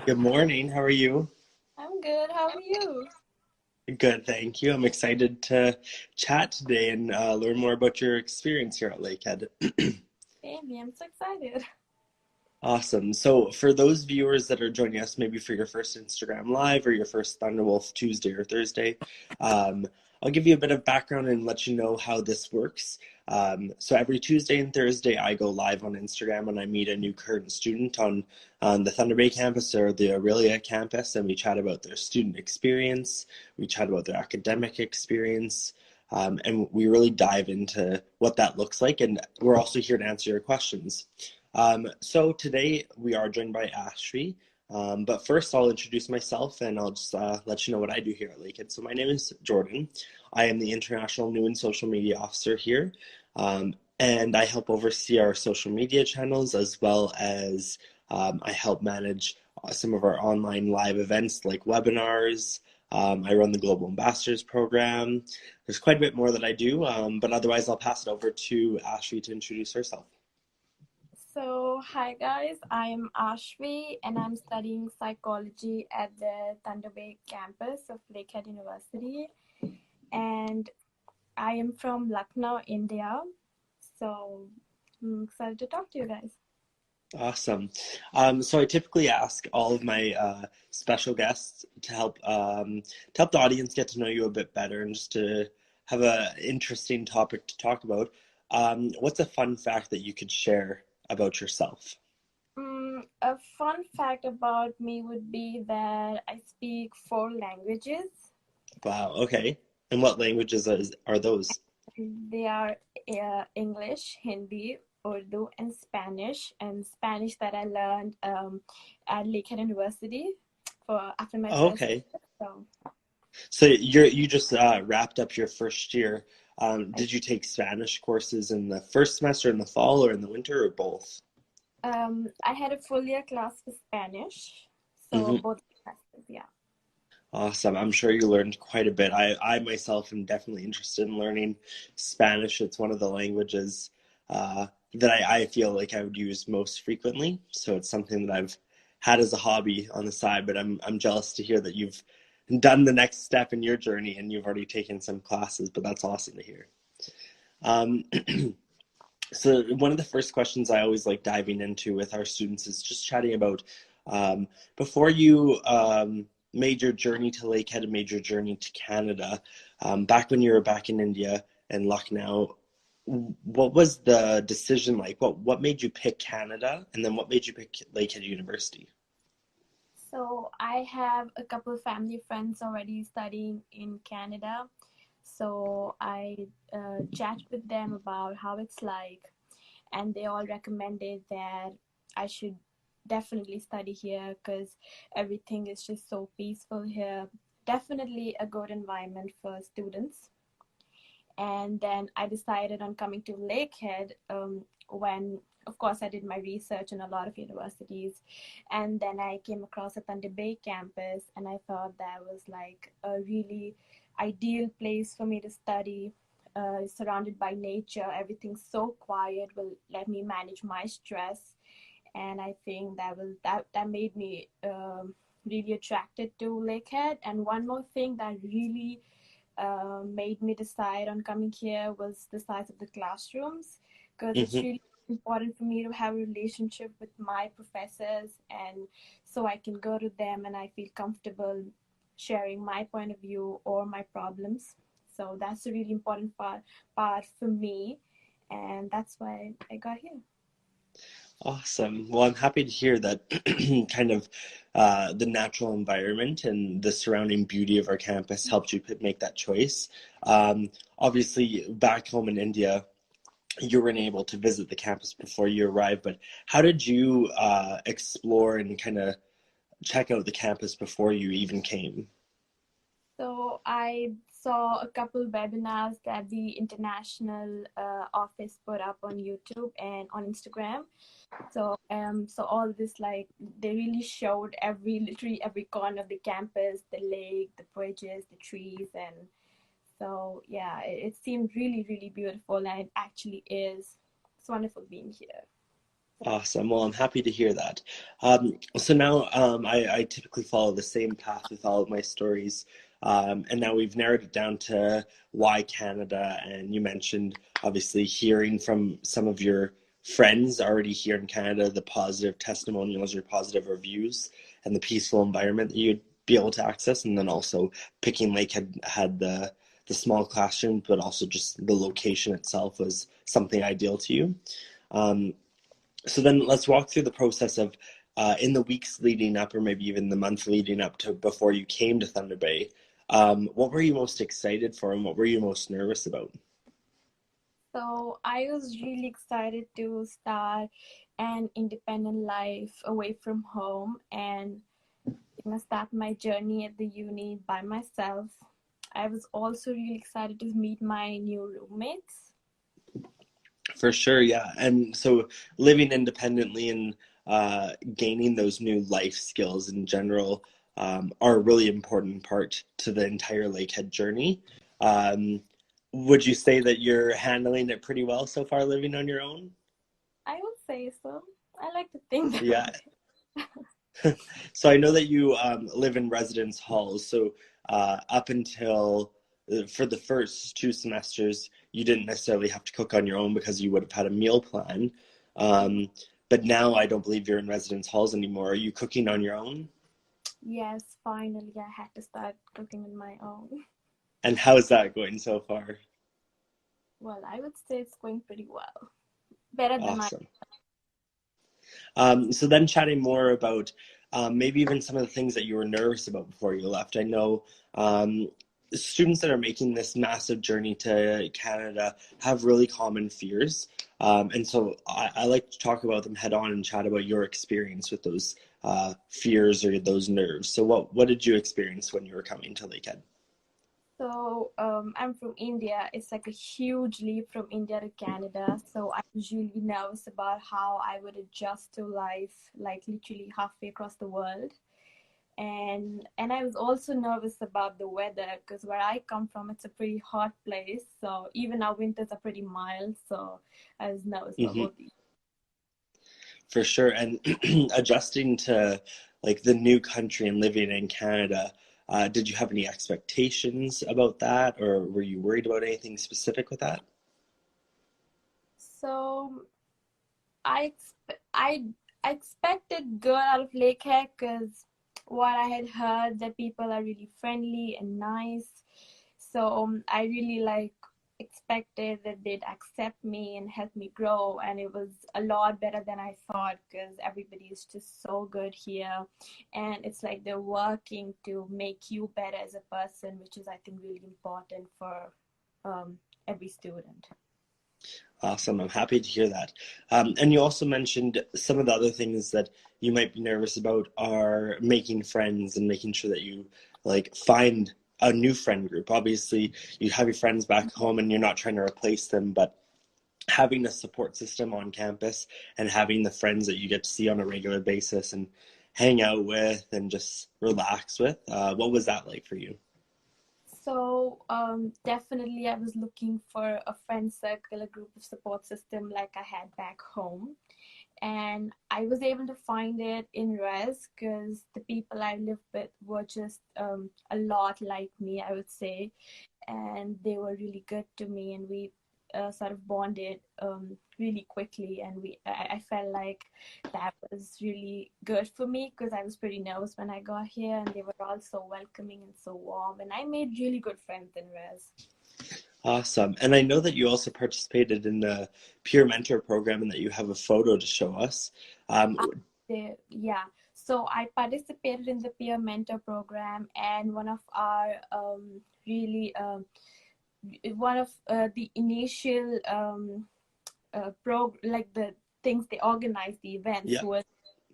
Good morning. How are you? I'm good. How are you? Good, thank you. I'm excited to chat today and learn more about your experience here at Lakehead. Amy, I'm so excited. Awesome. So, for those viewers that are joining us, maybe for your first Instagram Live or your first Thunderwolf Tuesday or Thursday, um, I'll give you a bit of background and let you know how this works. So, every Tuesday and Thursday, I go live on Instagram and I meet a new current student on the Thunder Bay campus or the Aurelia campus, and we chat about their student experience, we chat about their academic experience. And we really dive into what that looks like, and we're also here to answer your questions. So today we are joined by Aashvi. But first, I'll introduce myself and I'll just let you know what I do here at Lakehead. So, my name is Jordan. I am the International New and Social Media Officer here, and I help oversee our social media channels as well as I help manage some of our online live events like webinars. I run the Global Ambassadors Program. There's quite a bit more that I do, but otherwise, I'll pass it over to Aashvi to introduce herself. So, hi guys, I'm Aashvi and I'm studying psychology at the Thunder Bay campus of Lakehead University. And I am from Lucknow, India. So, I'm excited to talk to you guys. Awesome. So I typically ask all of my special guests to help the audience get to know you a bit better and just to have a interesting topic to talk about. What's a fun fact that you could share about yourself? A fun fact about me would be that I speak four languages. Wow. Okay. And what languages are those? They are English, Hindi, Urdu, and Spanish. And Spanish that I learned at Lakehead University for after my Oh, first okay. year. So So you just wrapped up your first year. I, Did you take Spanish courses in the first semester, in the fall, or in the winter, or both? I had a full year class for Spanish. So Mm-hmm. both classes, yeah. Awesome. I'm sure you learned quite a bit. I myself am definitely interested in learning Spanish. It's one of the languages that I feel like I would use most frequently. So it's something that I've had as a hobby on the side, but I'm jealous to hear that you've done the next step in your journey and you've already taken some classes, but that's awesome to hear. Um, so one of the first questions I always like diving into with our students is just chatting about um, before you made your journey to Lakehead and made your journey to Canada, back when you were back in India and Lucknow, what was the decision like? What made you pick Canada, and then what made you pick Lakehead University? So I have a couple of family friends already studying in Canada. So I chat with them about how it's like, and they all recommended that I should definitely study here because everything is just so peaceful here. Definitely a good environment for students. And then I decided on coming to Lakehead when, of course, I did my research in a lot of universities. And then I came across a Thunder Bay campus, and I thought that was like a really ideal place for me to study. Surrounded by nature, everything's so quiet, will let me manage my stress, and I think that made me really attracted to Lakehead. And one more thing that really made me decide on coming here was the size of the classrooms, because it's Hmm. really important for me to have a relationship with my professors, and so I can go to them and I feel comfortable sharing my point of view or my problems. So that's a really important part for me, and that's why I got here. Awesome. Well, I'm happy to hear that kind of the natural environment and the surrounding beauty of our campus helped you make that choice. Obviously, back home in India, you weren't able to visit the campus before you arrived, but how did you explore and kind of check out the campus before you even came? So I saw a couple webinars that the international office put up on YouTube and on Instagram. So all this, like, they really showed literally every corner of the campus, the lake, the bridges, the trees, and so yeah, it seemed really, really beautiful, and it actually is. It's wonderful being here. Awesome. Well, I'm happy to hear that. So now I typically follow the same path with all of my stories. And now we've narrowed it down to why Canada. And you mentioned obviously hearing from some of your friends already here in Canada, the positive testimonials, your positive reviews, and the peaceful environment that you'd be able to access. And then also picking Lakehead had the small classroom, but also just the location itself was something ideal to you. Um, so then let's walk through the process of in the weeks leading up, or maybe even the month leading up to before you came to Thunder Bay. What were you most excited for, and what were you most nervous about? So I was really excited to start an independent life away from home and start my journey at the uni by myself. I was also really excited to meet my new roommates. For sure, yeah. And so living independently and gaining those new life skills in general are a really important part to the entire Lakehead journey. Um, would you say that you're handling it pretty well so far, living on your own? I would say so. I like to think that Yeah. way. So I know that you live in residence halls. So up until for the first two semesters, you didn't necessarily have to cook on your own because you would have had a meal plan. Um, but now I don't believe you're in residence halls anymore. Are you cooking on your own? Yes, finally I had to start cooking on my own. And how is that going so far? Well, I would say it's going pretty well. Better than I. Awesome. So then chatting more about maybe even some of the things that you were nervous about before you left. I know um, students that are making this massive journey to Canada have really common fears. And so I like to talk about them head on and chat about your experience with those fears or those nerves. So what did you experience when you were coming to Lakehead? So I'm from India. It's like a huge leap from India to Canada. So I was really nervous about how I would adjust to life, like literally halfway across the world. And I was also nervous about the weather because where I come from, it's a pretty hot place. So even our winters are pretty mild. So I was nervous about Hmm. both these. For sure. And adjusting to like the new country and living in Canada, did you have any expectations about that, or were you worried about anything specific with that? So I expected good out of Lakehead because what I had heard that people are really friendly and nice. So I really expected that they'd accept me and help me grow, and it was a lot better than I thought because everybody is just so good here, and it's like they're working to make you better as a person, which is I think really important for every student. Awesome. I'm happy to hear that. And you also mentioned some of the other things that you might be nervous about are making friends and making sure that you like find a new friend group. Obviously, you have your friends back home and you're not trying to replace them, but having a support system on campus and having the friends that you get to see on a regular basis and hang out with and just relax with, what was that like for you? So definitely, I was looking for a friend circle, a group of support system like I had back home, and I was able to find it in Res because the people I lived with were just a lot like me, I would say, and they were really good to me, and we sort of bonded really quickly, and I felt like that was really good for me because I was pretty nervous when I got here, and they were all so welcoming and so warm, and I made really good friends in Res. Awesome. And I know that you also participated in the peer mentor program and that you have a photo to show us. Um, Yeah, so I participated in the peer mentor program, and really one of the initial like the things they organized the events yeah. was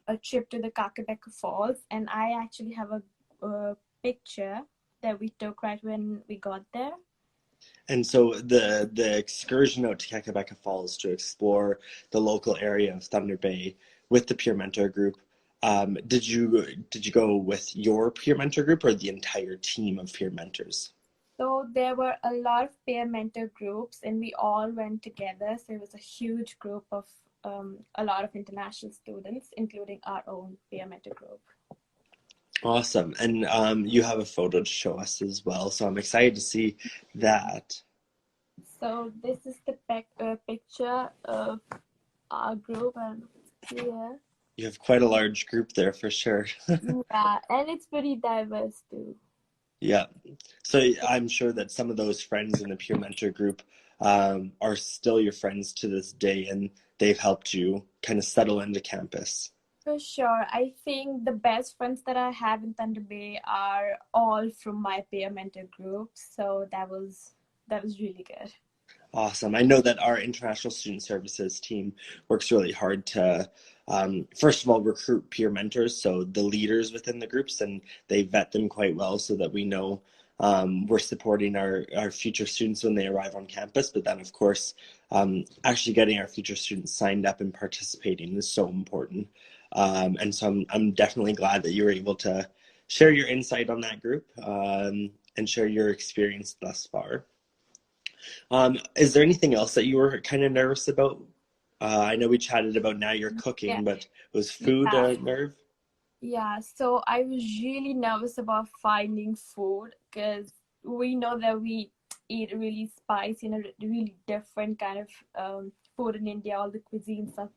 a trip to the Kakabeka Falls, and I actually have a picture that we took right when we got there. And so the excursion out to Kakabeka Falls to explore the local area of Thunder Bay with the peer mentor group. Did you go with your peer mentor group or the entire team of peer mentors? So there were a lot of peer mentor groups, and we all went together. So it was a huge group of a lot of international students, including our own peer mentor group. Awesome. And you have a photo to show us as well, so I'm excited to see that. So this is the picture of our group, and here. You have quite a large group there for sure. Yeah, and it's pretty diverse too. Yeah. So I'm sure that some of those friends in the peer mentor group are still your friends to this day, and they've helped you kind of settle into campus. For sure. I think the best friends that I have in Thunder Bay are all from my peer mentor group. So that was really good. Awesome. I know that our International Student Services team works really hard to, first of all, recruit peer mentors, so the leaders within the groups, and they vet them quite well so that we know we're supporting our future students when they arrive on campus. But then, of course, actually getting our future students signed up and participating is so important. And so I'm definitely glad that you were able to share your insight on that group and share your experience thus far. Is there anything else that you were kind of nervous about? I know we chatted about now you're cooking, Yeah. but was food Yeah. a nerve? Yeah, so I was really nervous about finding food because we know that we eat really spicy and a really different kind of food in India. All the cuisines are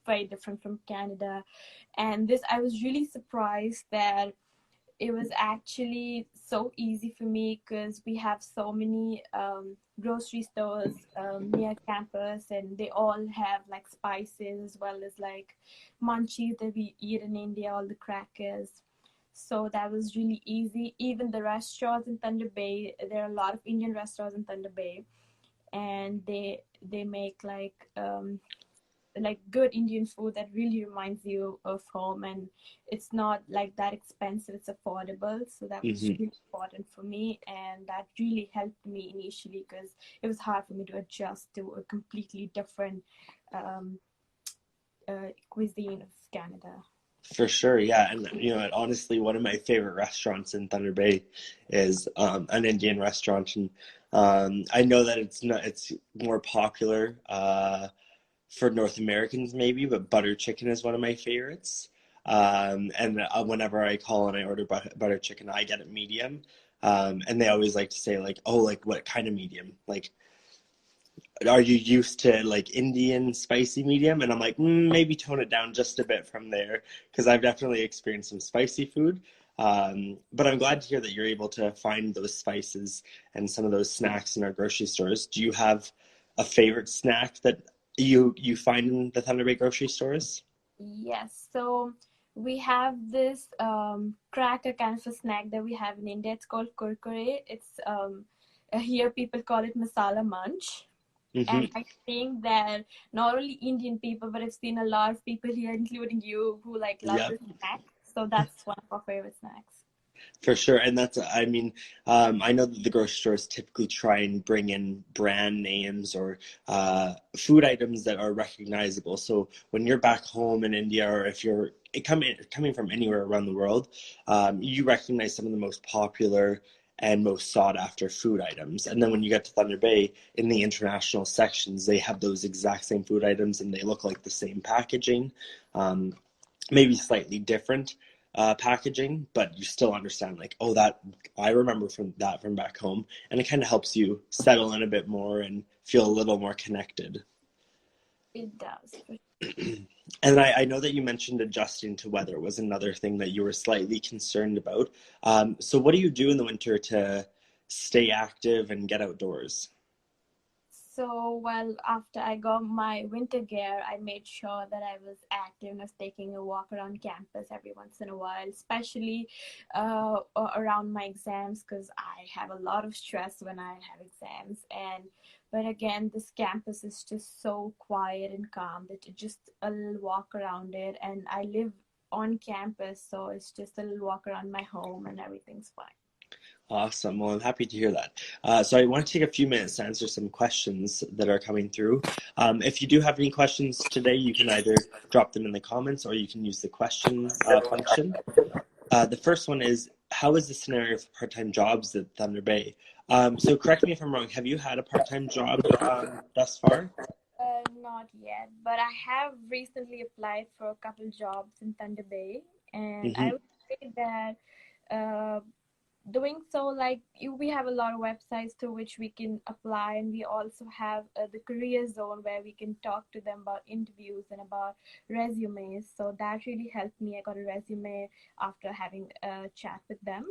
very different from Canada. And this, I was really surprised that it was actually so easy for me because we have so many grocery stores near campus, and they all have like spices as well as like munchies that we eat in India, all the crackers. So that was really easy. Even the restaurants in Thunder Bay, there are a lot of Indian restaurants in Thunder Bay, and they make like good Indian food that really reminds you of home, and it's not like that expensive, it's affordable. So that was Hmm. really important for me, and that really helped me initially because it was hard for me to adjust to a completely different um, cuisine of Canada. For sure, yeah. And honestly, one of my favorite restaurants in Thunder Bay is an Indian restaurant, and I know that it's more popular for North Americans maybe, but butter chicken is one of my favorites. And whenever I call and I order butter chicken, I get it medium. And they always like to say like, oh, like what kind of medium? Like, are you used to like Indian spicy medium? And I'm like, maybe tone it down just a bit from there because I've definitely experienced some spicy food. But I'm glad to hear that you're able to find those spices and some of those snacks in our grocery stores. Do you have a favorite snack that you find in the Thunder Bay grocery stores? Yes, so we have this cracker kind of a snack that we have in India. It's called kurkure. It's here people call it masala munch. Hmm. And I think that not only Indian people, but I've seen a lot of people here, including you, who like love Yep. this snack. So that's one of our favorite snacks. For sure, and I mean, I know that the grocery stores typically try and bring in brand names or food items that are recognizable. So when you're back home in India, or if you're coming from anywhere around the world, you recognize some of the most popular and most sought after food items. And then when you get to Thunder Bay, in the international sections, they have those exact same food items, and they look like the same packaging. Um, Maybe slightly different packaging, but you still understand like, oh, that I remember from back home, and it kind of helps you settle in a bit more and feel a little more connected. It does. And I know that you mentioned adjusting to weather was another thing that you were slightly concerned about. So what do you do in the winter to stay active and get outdoors? So, well, after I got my winter gear, I made sure that I was active and was taking a walk around campus every once in a while, especially around my exams, because I have a lot of stress when I have exams. But again, this campus is just so quiet and calm that just a little walk around it. And I live on campus, so it's just a little walk around my home and everything's fine. Awesome. Well, I'm happy to hear that. So I want to take a few minutes to answer some questions that are coming through. If you do have any questions today, you can either drop them in the comments or you can use the question function. The first one is, how is the scenario for part-time jobs at Thunder Bay? So correct me if I'm wrong. Have you had a part-time job thus far? not yet, but I have recently applied for a couple jobs in Thunder Bay, and I Hmm. would say that uh, doing so, like we have a lot of websites to which we can apply, and we also have the career zone where we can talk to them about interviews and about resumes. So that really helped me. I got a resume after having a chat with them,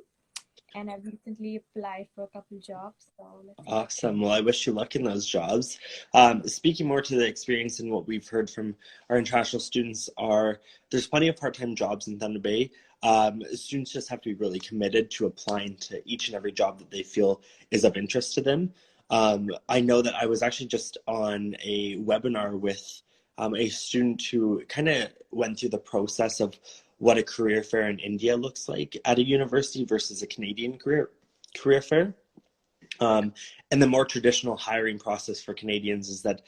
and I recently applied for a couple jobs. So let's see how. Awesome. Well, I wish you luck in those jobs. Speaking more to the experience and what we've heard from our international students are there's plenty of part-time jobs in Thunder Bay. Students just have to be really committed to applying to each and every job that they feel is of interest to them. I know that I was actually just on a webinar with a student who kind of went through the process of what a career fair in India looks like at a university versus a Canadian career fair. Um, and the more traditional hiring process for Canadians is that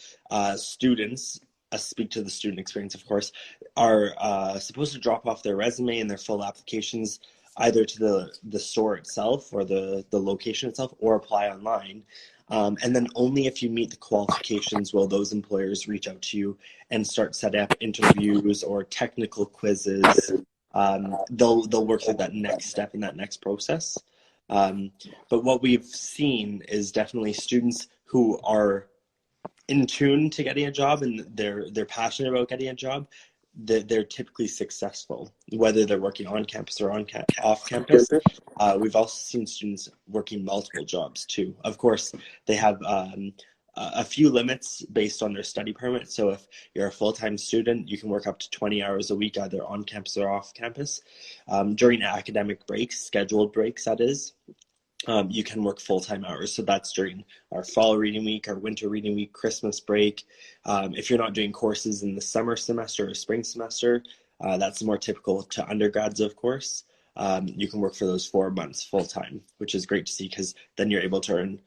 students, speak to the student experience, of course, are supposed to drop off their resume and their full applications either to the store itself or the location itself or apply online. And then only if you meet the qualifications will those employers reach out to you and start setting up interviews or technical quizzes. They'll work through that next step in that next process. Um, but what we've seen is definitely students who are in tune to getting a job and they're passionate about getting a job. They're typically successful, whether they're working on campus or off campus. We've also seen students working multiple jobs too. Of course, they have a few limits based on their study permit. So if you're a full-time student, you can work up to 20 hours a week, either on campus or off campus. During academic breaks, scheduled breaks, that is, you can work full-time hours. So that's during our fall reading week, our winter reading week, Christmas break. If you're not doing courses in the summer semester or spring semester, that's more typical to undergrads, of course. You can work for those 4 months full-time, which is great to see because then you're able to earn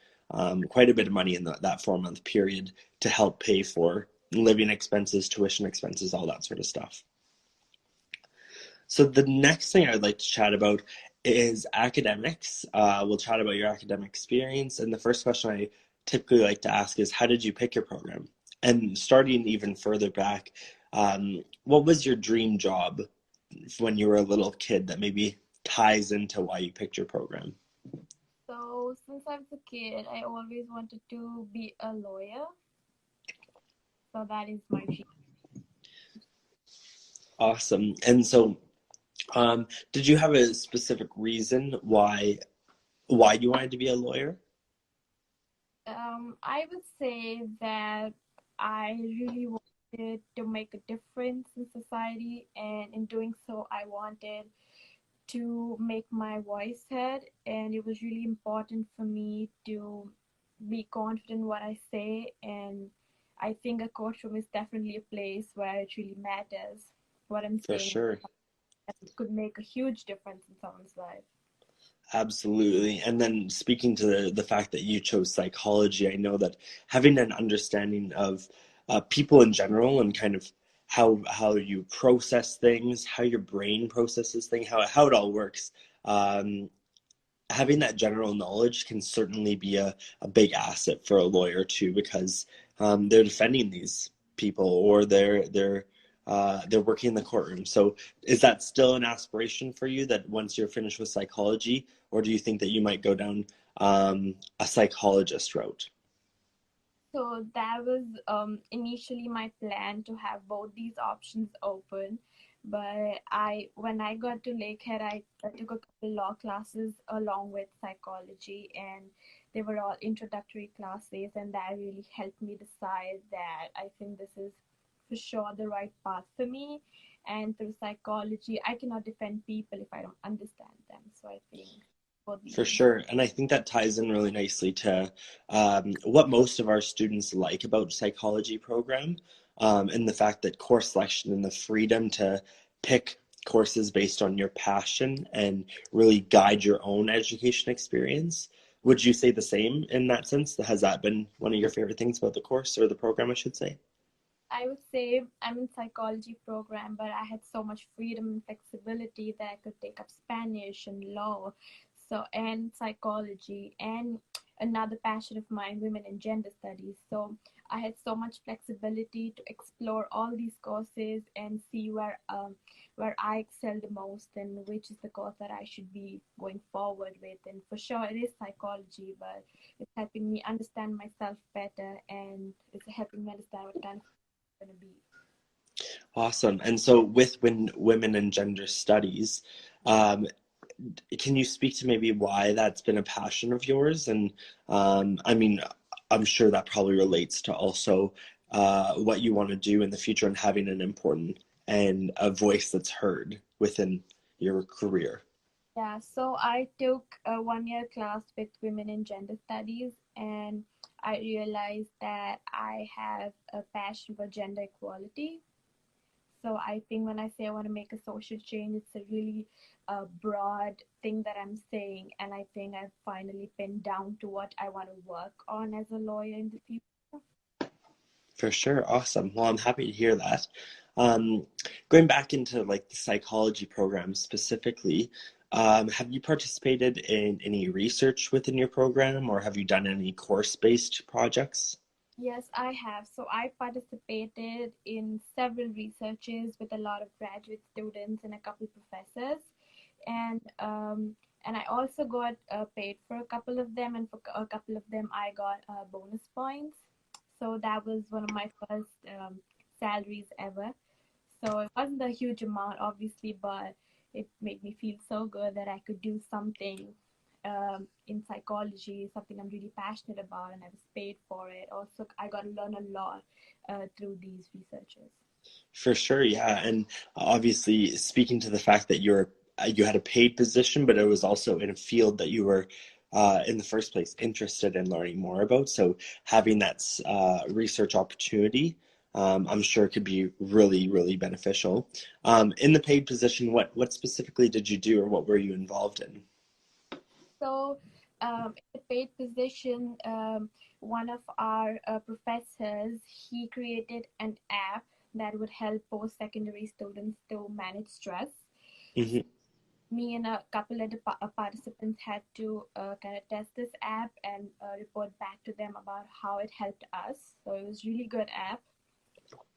quite a bit of money in that 4 month period to help pay for living expenses, tuition expenses, all that sort of stuff. So the next thing I'd like to chat about is academics. We'll chat about your academic experience. And the first question I typically like to ask is, how did you pick your program? And starting even further back, what was your dream job when you were a little kid that maybe ties into why you picked your program? So since I was a kid, I always wanted to be a lawyer. So that is my dream. Awesome. And so, did you have a specific reason why you wanted to be a lawyer? I would say that I really wanted to make a difference in society, and in doing so, I wanted to make my voice heard, and it was really important for me to be confident in what I say. And I think a courtroom is definitely a place where it really matters what I'm For saying. sure. It could make a huge difference in someone's life. Absolutely. And then speaking to the fact that you chose psychology, I know that having an understanding of people in general and kind of how you process things, how your brain processes things, how it all works, um, having that general knowledge can certainly be a big asset for a lawyer too, because they're defending these people or they're working in the courtroom. So is that still an aspiration for you that once you're finished with psychology, or do you think that you might go down a psychologist route? So that was initially my plan to have both these options open. But when I got to Lakehead, I took a couple law classes along with psychology, and they were all introductory classes, and that really helped me decide that I think this is for sure the right path for me. And through psychology, I cannot defend people if I don't understand them. So I think both these For things. sure. And I think that ties in really nicely to what most of our students like about psychology program, and the fact that course selection and the freedom to pick courses based on your passion and really guide your own education experience. Would you say the same in that sense? Has that been one of your favorite things about the course or the program, I should say? I would say I'm in psychology program, but I had so much freedom and flexibility that I could take up Spanish and law, so and psychology and another passion of mine, women and gender studies. So I had so much flexibility to explore all these courses and see where I excel the most and which is the course that I should be going forward with. And for sure, it is psychology, but it's helping me understand myself better, and it's helping me understand what kind of I'm going to be. Awesome. And so with women and gender studies, um, can you speak to maybe why that's been a passion of yours? And I mean, I'm sure that probably relates to also what you want to do in the future and having an important and a voice that's heard within your career. Yeah, so I took a 1 year class with women in gender studies, and I realized that I have a passion for gender equality. So I think when I say I want to make a social change, it's a really broad thing that I'm saying, and I think I've finally pinned down to what I want to work on as a lawyer in the future. For sure. Awesome. Well, I'm happy to hear that. Um, Going back into like the psychology program specifically, have you participated in any research within your program or have you done any course-based projects? Yes, I have. So I participated in several researches with a lot of graduate students and a couple professors, and I also got paid for a couple of them, and for a couple of them I got bonus points. So that was one of my first salaries ever. So it wasn't a huge amount, obviously, but it made me feel so good that I could do something in psychology, something I'm really passionate about, and I was paid for it. Also, I got to learn a lot through these researches. For sure, yeah. And obviously speaking to the fact that you had a paid position, but it was also in a field that you were in the first place interested in learning more about. So having that research opportunity, I'm sure could be really, really beneficial. In the paid position, what specifically did you do or what were you involved in? So, in the paid position, one of our professors, he created an app that would help post-secondary students to manage stress. Hmm. Me and a couple of the participants had to kind of test this app and report back to them about how it helped us. So it was really good app.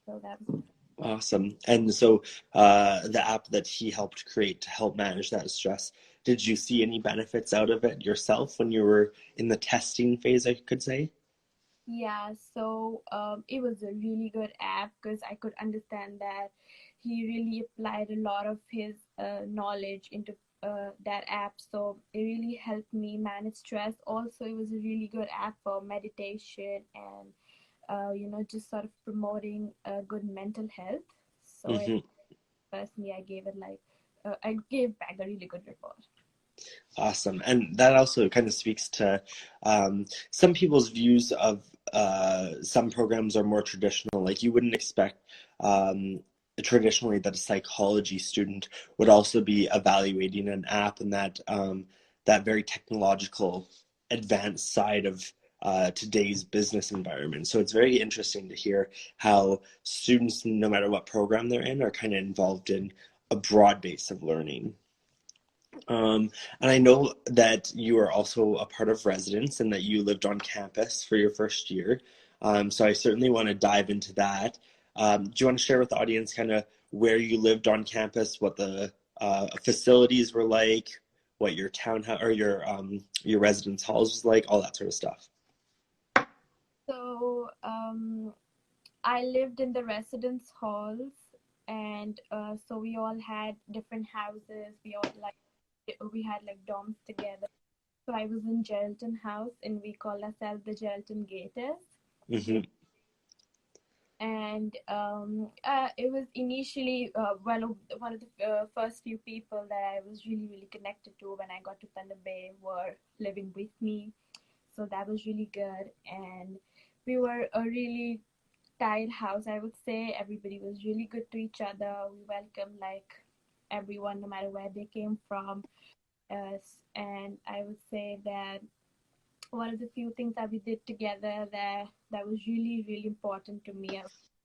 So that was Awesome. And so the app that he helped create to help manage that stress, did you see any benefits out of it yourself when you were in the testing phase, I could say? Yeah, so it was a really good app because I could understand that he really applied a lot of his knowledge into that app. So it really helped me manage stress. Also, it was a really good app for meditation and just sort of promoting good mental health. So it Hmm. personally, I gave it like I gave back a really good report. Awesome. And that also kind of speaks to some people's views of some programs are more traditional. Like you wouldn't expect traditionally that a psychology student would also be evaluating an app and that very technological advanced side of today's business environment. So it's very interesting to hear how students, no matter what program they're in, are kind of involved in a broad base of learning. And I know that you are also a part of residence and that you lived on campus for your first year. So I certainly want to dive into that. Do you want to share with the audience kind of where you lived on campus, what the facilities were like, what your townhouse or your residence halls was like, all that sort of stuff? So I lived in the residence halls, and so we all had different houses. We had like dorms together. So I was in Geraldton House, and we called ourselves the Geraldton Gators. Hmm. And it was initially one of the first few people that I was really really connected to when I got to Thunder Bay were living with me. So that was really good, and we were a really tiled house, I would say. Everybody was really good to each other. We welcomed like everyone, no matter where they came from. And I would say that one of the few things that we did together that was really, really important to me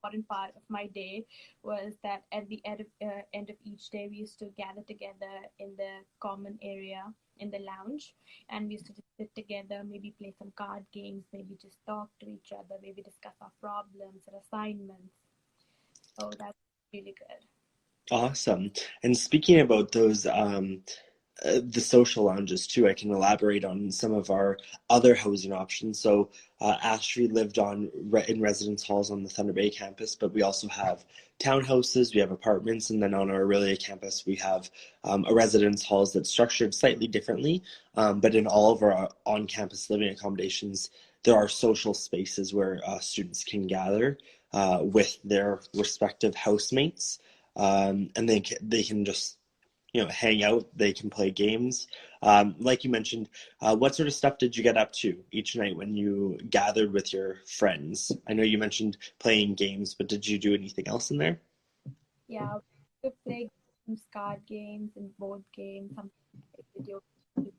important part of my day was that at the end of each day, we used to gather together in the common area in the lounge, and we used to just sit together, maybe play some card games, maybe just talk to each other, maybe discuss our problems and assignments. So that's really good. Awesome. And speaking about those the social lounges too, I can elaborate on some of our other housing options. So Aashvi lived in residence halls on the Thunder Bay campus, but we also have townhouses, we have apartments, and then on our Aurelia campus we have a residence halls that's structured slightly differently. But in all of our on-campus living accommodations, there are social spaces where students can gather with their respective housemates, and they can just hang out. They can play games. Like you mentioned, what sort of stuff did you get up to each night when you gathered with your friends? I know you mentioned playing games, but did you do anything else in there? Yeah, we could play games, card games, and board games, something like video games,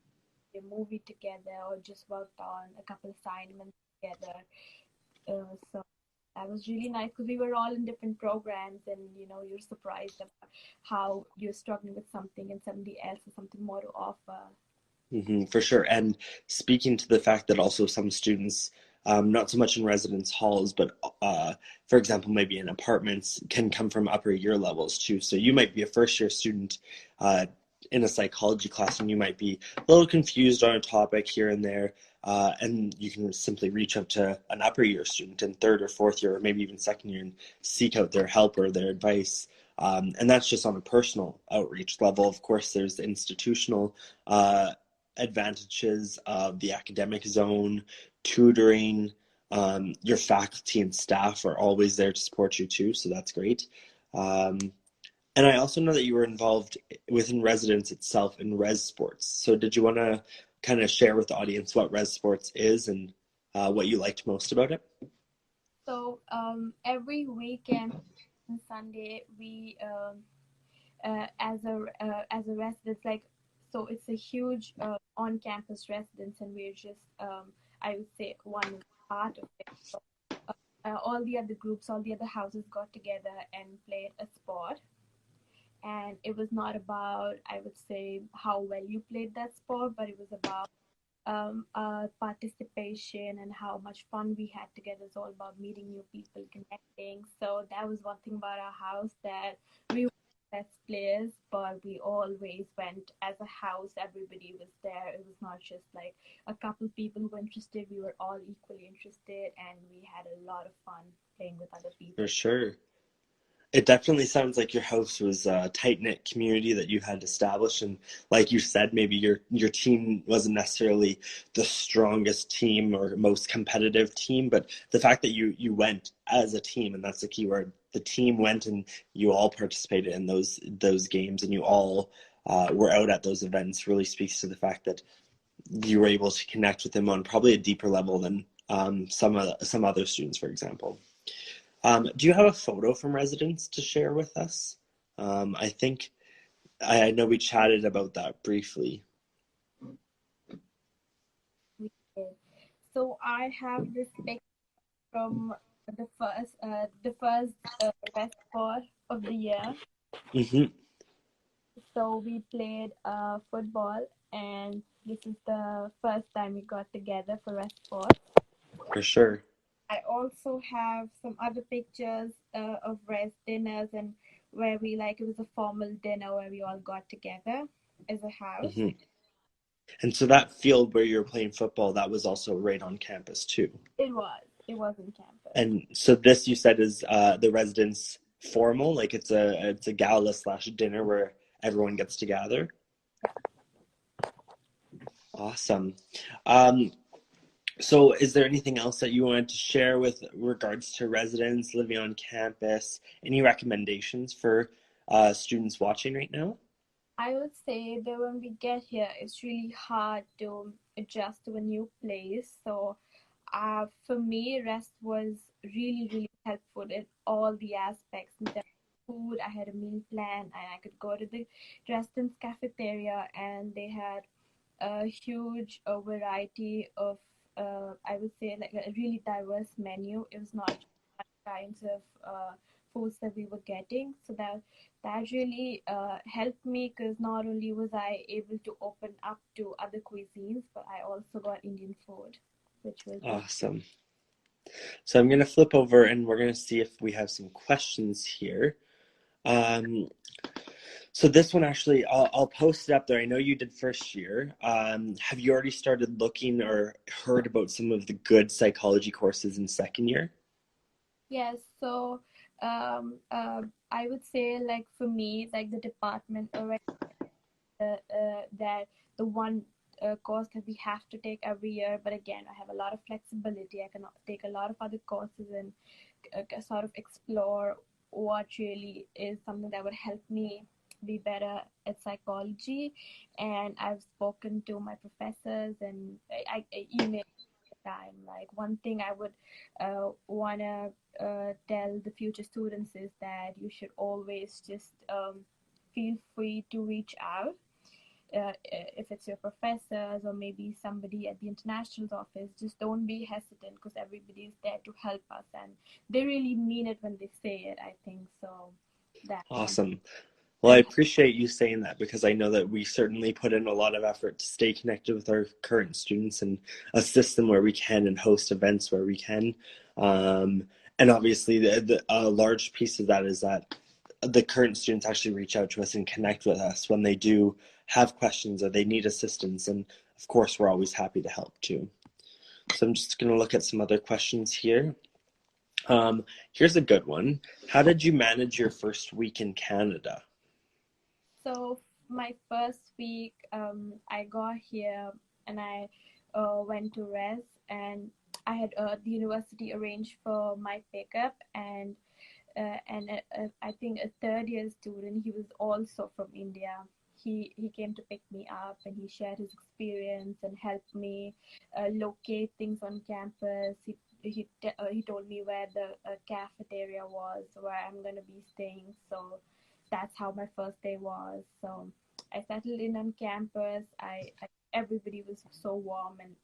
a movie together, or just worked on a couple assignments together. So that was really nice because we were all in different programs, and you're surprised about how you're struggling with something and somebody else has something more to offer. For sure. And speaking to the fact that also some students, not so much in residence halls, but for example, maybe in apartments, can come from upper year levels too. So you might be a first year student in a psychology class, and you might be a little confused on a topic here and there. And you can simply reach out to an upper year student in third or fourth year, or maybe even second year, and seek out their help or their advice. And that's just on a personal outreach level. Of course, there's the institutional advantages of the academic zone, tutoring. Your faculty and staff are always there to support you too, so that's great. Um, and I also know that you were involved within residence itself in res sports. So did you want to kind of share with the audience what res sports is and what you liked most about it? So every weekend and Sunday, we as a residence, like, so it's a huge on-campus residence, and we're just I would say one part of it. So, all the other groups, all the other houses got together and played a sport. And it was not about, I would say, how well you played that sport, but it was about participation and how much fun we had together. It's all about meeting new people, connecting. So that was one thing about our house, that we were best players, but we always went as a house. Everybody was there. It was not just like a couple people who were interested. We were all equally interested, and we had a lot of fun playing with other For people. sure. It definitely sounds like your house was a tight-knit community that you had established, and like you said, maybe your team wasn't necessarily the strongest team or most competitive team, but the fact that you went as a team, and that's the key word, the team went and you all participated in those games, and you all were out at those events, really speaks to the fact that you were able to connect with them on probably a deeper level than some other students, for example. Do you have a photo from residence to share with us? I think I know we chatted about that briefly. We did. So I have this picture from the first best sport of the year. Hmm. So we played football, and this is the first time we got together for a sport. For sure. I also have some other pictures of rest dinners, and where we, like, it was a formal dinner where we all got together as a house. Hmm. And so that field where you were playing football, that was also right on campus too. It was in campus. And so this you said is the residence formal, like it's a gala slash dinner where everyone gets to gather. Awesome. Um, So, is there anything else that you wanted to share with regards to residents living on campus? Any recommendations for students watching right now? I would say that when we get here, it's really hard to adjust to a new place. So, for me, rest was really, really helpful in all the aspects. In terms of food, I had a meal plan, and I could go to the Dresden's cafeteria, and they had a huge variety of, I would say, like a really diverse menu. It was not kinds of foods that we were getting. So that really helped me, because not only was I able to open up to other cuisines, but I also got Indian food, which was really. Awesome. So I'm going to flip over and we're going to see if we have some questions here. Um, so this one actually, I'll post it up there. I know you did first year. Have you already started looking or heard about some of the good psychology courses in second year? Yes, so I would say, like, for me, like, the department already that the one course that we have to take every year. But again, I have a lot of flexibility. I can take a lot of other courses and sort of explore what really is something that would help me be better at psychology. And I've spoken to my professors, and I email time. Like, one thing I would want to tell the future students is that you should always just feel free to reach out, if it's your professors or maybe somebody at the internationals office. Just don't be hesitant, because everybody is there to help us, and they really mean it when they say it, I think. So that's something Awesome. Well, I very. appreciate you saying that because I know that we certainly put in a lot of effort to stay connected with our current students and assist them where we can and host events where we can. Um, and obviously, a large piece of that is that the current students actually reach out to us and connect with us when they do have questions or they need assistance. And of course, we're always happy to help too. So I'm just going to look at some other questions here. Here's a good one. How did you manage your first week in Canada? So my first week, I got here and I went to res, and I had the university arranged for my pickup, and I think a third year student. He was also from India. He came to pick me up, and he shared his experience and helped me locate things on campus. He told me where the cafeteria was, where I'm gonna be staying. So that's how my first day was. So I settled in on campus. Everybody was so warm and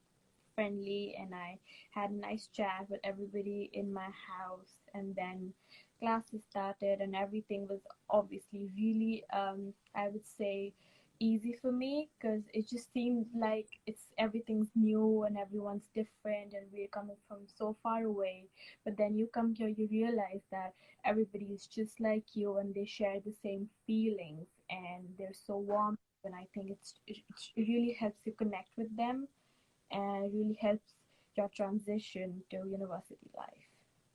friendly, and I had a nice chat with everybody in my house. And then classes started, and everything was obviously really, I would say, easy for me, because it just seemed like everything's new and everyone's different, and we're coming from so far away. But then you come here, you realize that everybody is just like you, and they share the same feelings, and they're so warm. And I think it really helps you connect with them, and really helps your transition to university life.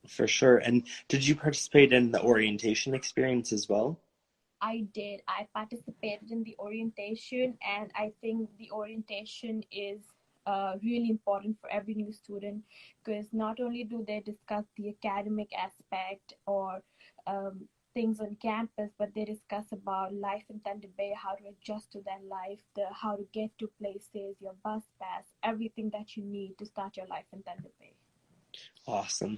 For sure. And did you participate in the orientation experience as well? I did. I participated in the orientation, and I think the orientation is really important for every new student, because not only do they discuss the academic aspect or things on campus, but they discuss about life in Thunder Bay, how to adjust to that life, how to get to places, your bus pass, everything that you need to start your life in Thunder Bay. Awesome.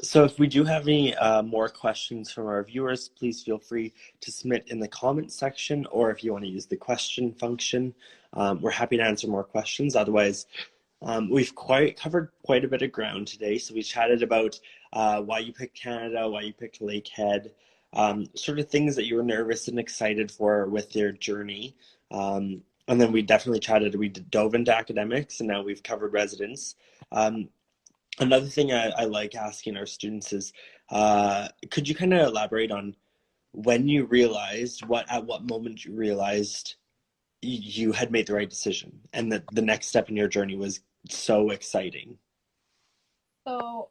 So if we do have any more questions from our viewers, please feel free to submit in the comments section, or if you want to use the question function, we're happy to answer more questions. Otherwise, we've covered quite a bit of ground today. So we chatted about why you picked Canada, why you picked Lakehead, sort of things that you were nervous and excited for with your journey. And then we definitely chatted, we dove into academics, and now we've covered residence. Another thing I like asking our students is, could you kind of elaborate on when you realized, at what moment you realized you had made the right decision and that the next step in your journey was so exciting? So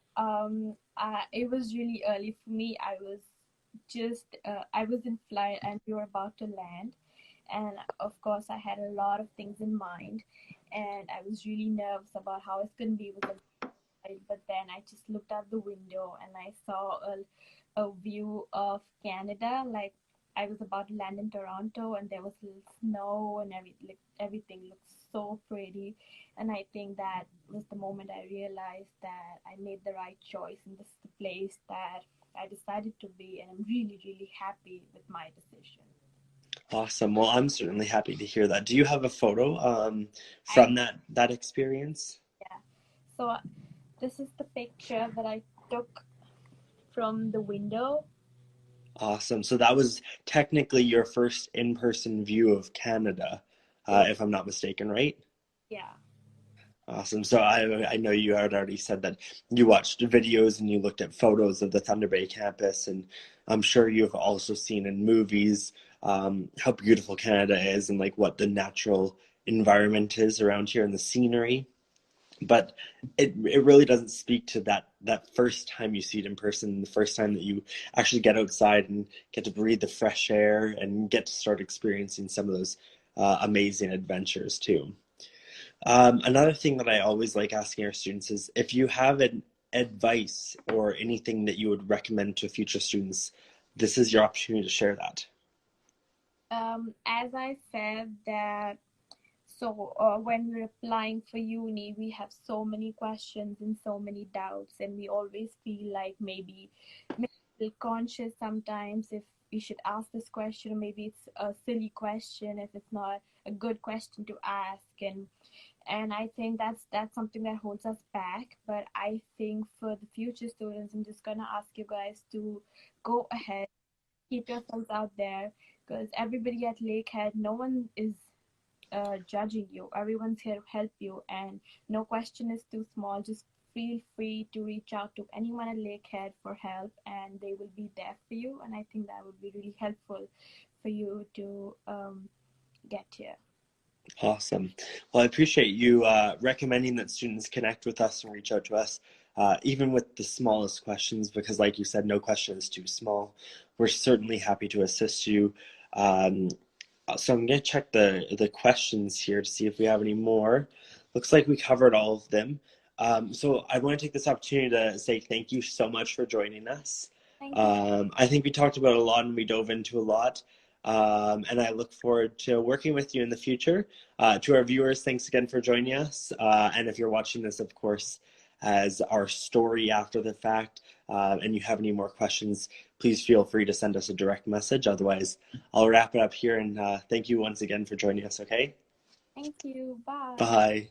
it was really early for me. I was in flight, and we were about to land, and of course I had a lot of things in mind, and I was really nervous about how it's gonna be with the flight. But then I just looked out the window, and I saw a view of Canada. Like, I was about to land in Toronto, and there was little snow, and everything looked so pretty. And I think that was the moment I realized that I made the right choice, and this is the place that I decided to be, and I'm really, really happy with my decision. Awesome. Well, I'm certainly happy to hear that. Do you have a photo I from that experience? Yeah. So this is the picture that I took from the window. Awesome. So that was technically your first in-person view of Canada, Yeah. if I'm not mistaken, right? Yeah. Awesome. So I know you had already said that you watched videos and you looked at photos of the Thunder Bay campus, and I'm sure you've also seen in movies how beautiful Canada is and like what the natural environment is around here and the scenery. But it really doesn't speak to that first time you see it in person, the first time that you actually get outside and get to breathe the fresh air and get to start experiencing some of those amazing adventures too. Another thing that I always like asking our students is if you have an advice or anything that you would recommend to future students, this is your opportunity to share that. As I said that, so when we're applying for uni, we have so many questions and so many doubts, and we always feel like maybe feel conscious sometimes if we should ask this question, or maybe it's a silly question if it's not a good question to ask, and I think that's something that holds us back. But I think for the future students, I'm just gonna ask you guys to go ahead, keep yourselves out there, because everybody at Lakehead, no one is judging you. Everyone's here to help you, and no question is too small. Just feel free to reach out to anyone at Lakehead for help, and they will be there for you. And I think that would be really helpful for you to get here. Awesome. Well, I appreciate you recommending that students connect with us and reach out to us, even with the smallest questions, because, like you said, no question is too small. We're certainly happy to assist you. Um, so I'm going to check the questions here to see if we have any more. Looks like we covered all of them. So I want to take this opportunity to say thank you so much for joining us. Thank you. I think we talked about a lot and we dove into a lot. And I look forward to working with you in the future. To our viewers, thanks again for joining us. And if you're watching this, of course, as our story after the fact, and you have any more questions, please feel free to send us a direct message. Otherwise, I'll wrap it up here and thank you once again for joining us, okay? Thank you. Bye. Bye.